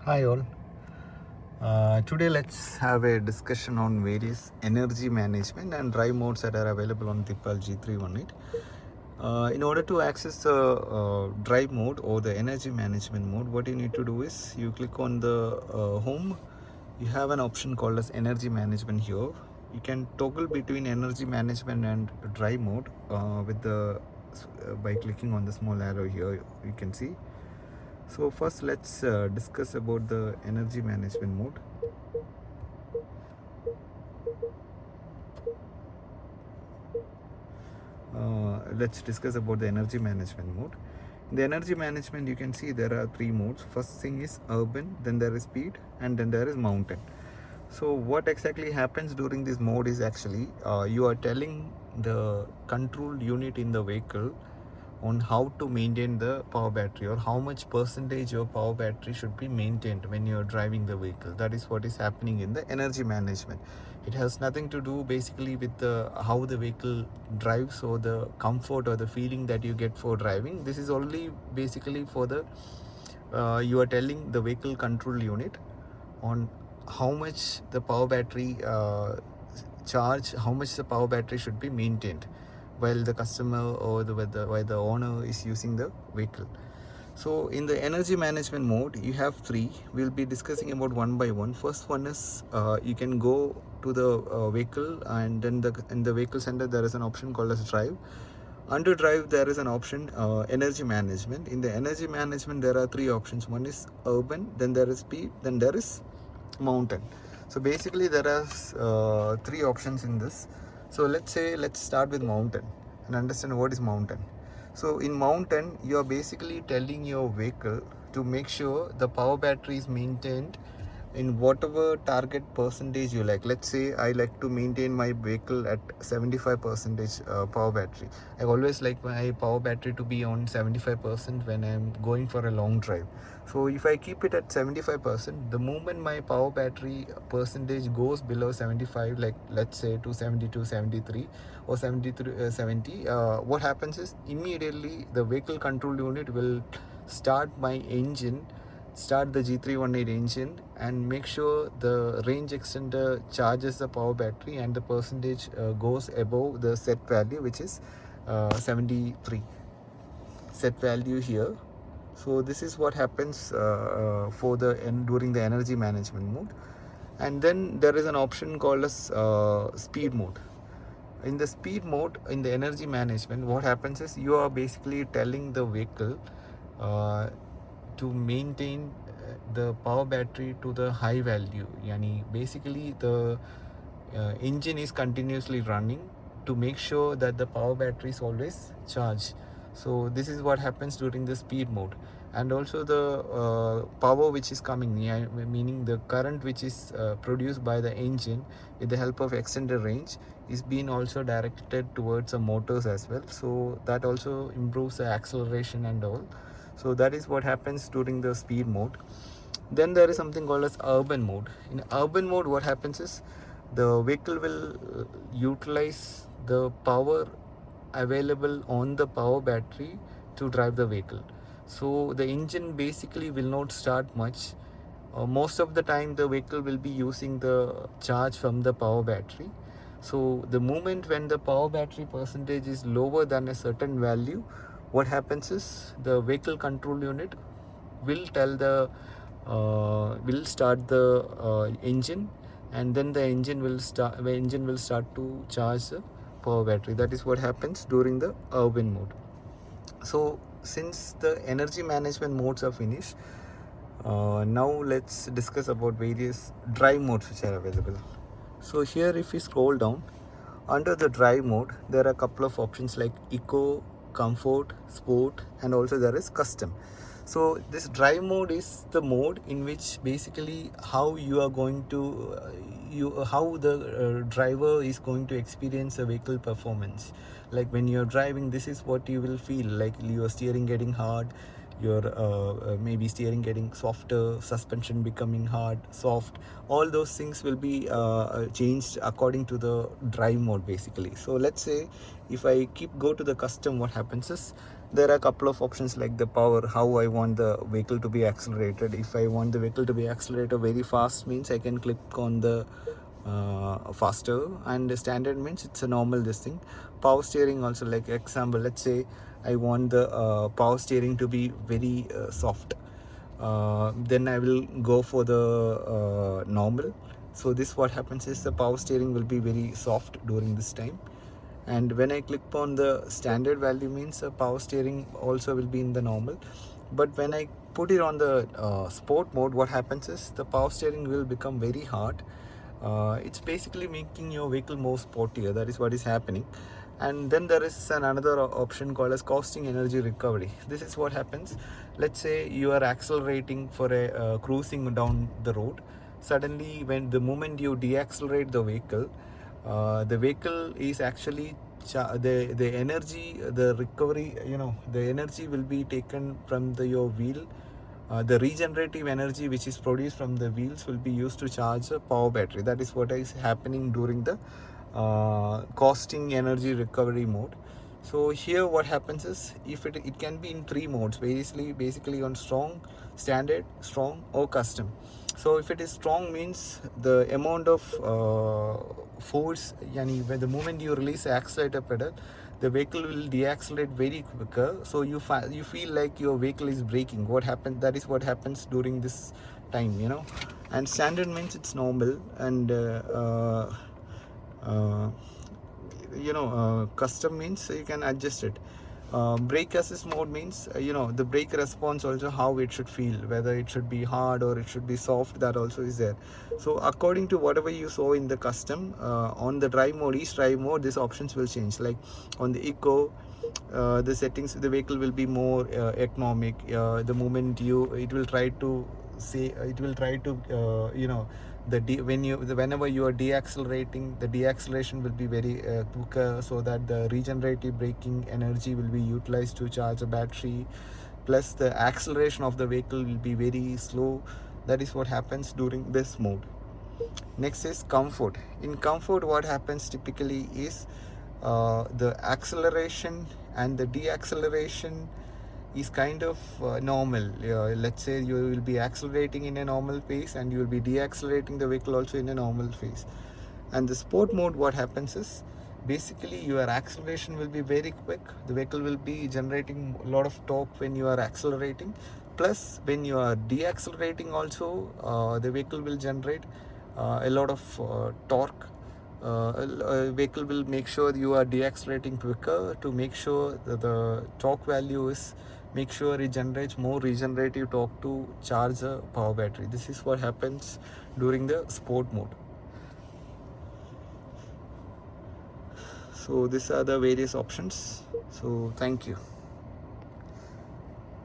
Hi all. Today let's have a discussion on various energy management and drive modes that are available on Deepal G318. In order to access the drive mode or the energy management mode, what you need to do is you click on the home. You have an option called as energy management here. You can toggle between energy management and drive mode by clicking on the small arrow here. You can see. So first let's discuss about the energy management mode. Let's discuss about the energy management mode. In the energy management, you can see there are three modes. First thing is urban, then there is speed, and then there is mountain. So what exactly happens during this mode is actually you are telling the control unit in the vehicle on how to maintain the power battery, or how much percentage of power battery should be maintained when you're driving the vehicle. That is what is happening in the energy management. It has nothing to do basically with how the vehicle drives or the comfort or the feeling that you get for driving. This is only basically for the you are telling the vehicle control unit on how much the power battery how much the power battery should be maintained while the customer or while the owner is using the vehicle. So in the energy management mode, you have three. We'll be discussing about one by one. First one is you can go to the vehicle, and then in the vehicle center there is an option called as drive. Under drive there is an option energy management. In the energy management there are three options. One is urban, then there is speed, then there is mountain. So basically there are three options in this. So let's start with mountain and understand what is mountain. So in mountain, you are basically telling your vehicle to make sure the power battery is maintained in whatever target percentage you like. Let's say I like to maintain my vehicle at 75 percentage power battery. I always like my power battery to be on 75% when I'm going for a long drive. So if I keep it at 75%, the moment my power battery percentage goes below 75, like let's say to 72, 73 or 73, 70, what happens is immediately the vehicle control unit will start start the G318 engine and make sure the range extender charges the power battery and the percentage goes above the set value, which is 73 set value here. So this is what happens during the energy management mode. And then there is an option called as speed mode. In the speed mode, in the energy management, what happens is you are basically telling the vehicle uh, to maintain the power battery to the high value. Yani basically the engine is continuously running to make sure that the power battery is always charged. So this is what happens during the speed mode. And also the power which is coming, meaning the current which is produced by the engine with the help of extended range, is being also directed towards the motors as well. So that also improves the acceleration and all. So that is what happens during the speed mode. Then there is something called as urban mode. In urban mode, what happens is the vehicle will utilize the power available on the power battery to drive the vehicle. So the engine basically will not start much. Most of the time the vehicle will be using the charge from the power battery. So the moment when the power battery percentage is lower than a certain value, what happens is the vehicle control unit will tell the will start the engine, and then the engine will start to charge the power battery. That is what happens during the urban mode. So since the energy management modes are finished, now let's discuss about various drive modes which are available. So here if we scroll down, under the drive mode there are a couple of options like eco, comfort, sport, and also there is custom. So this drive mode is the mode in which basically how you are going to how the driver is going to experience a vehicle performance. Like when you're driving, this is what you will feel like: your steering getting hard, your maybe steering getting softer, suspension becoming hard, soft. All those things will be changed according to the drive mode basically. So let's say if I go to the custom, what happens is There are a couple of options like the power, how I want the vehicle to be accelerated. If I want the vehicle to be accelerated very fast, means I can click on the faster, and the standard means it's a normal this thing. Power steering also, like example, let's say I want the power steering to be very soft, then I will go for the normal. So this what happens is the power steering will be very soft during this time. And when I click on the standard value, means power steering also will be in the normal. But when I put it on the sport mode, what happens is the power steering will become very hard. It's basically making your vehicle more sportier. That is what is happening. And then there is another option called as costing energy recovery. This is what happens. Let's say you are accelerating for a cruising down the road. Suddenly, when the moment you deaccelerate the vehicle is actually the energy, the recovery, the energy will be taken from your wheel. The regenerative energy which is produced from the wheels will be used to charge a power battery. That is what is happening during the costing energy recovery mode. So here what happens is, if it can be in three modes, basically on strong, standard, strong, or custom. So if it is strong, means the amount of force, yani when the moment you release the accelerator pedal, the vehicle will deaccelerate very quicker. So you feel like your vehicle is braking. That is what happens during this time. And standard means it's normal, and uh, custom means you can adjust it. Brake assist mode means the brake response also, how it should feel, whether it should be hard or it should be soft, that also is there. So according to whatever you saw in the custom, on the drive mode, each drive mode, these options will change. Like on the eco, the settings, the vehicle will be more economic. The moment it will try to say, it will try to whenever you are deaccelerating, the deacceleration will be very quicker, so that the regenerative braking energy will be utilized to charge a battery, plus the acceleration of the vehicle will be very slow. That is what happens during this mode. Next is comfort. In comfort, what happens typically is the acceleration and the deacceleration is kind of normal. Let's say you will be accelerating in a normal pace, and you will be deaccelerating the vehicle also in a normal phase. And the sport mode, what happens is, basically your acceleration will be very quick. The vehicle will be generating a lot of torque when you are accelerating, plus when you are deaccelerating also, the vehicle will generate a lot of torque. A vehicle will make sure you are deaccelerating quicker, to make sure that the torque value is, make sure it generates more regenerative torque to charge a power battery. This is what happens during the sport mode. So these are the various options. So thank you.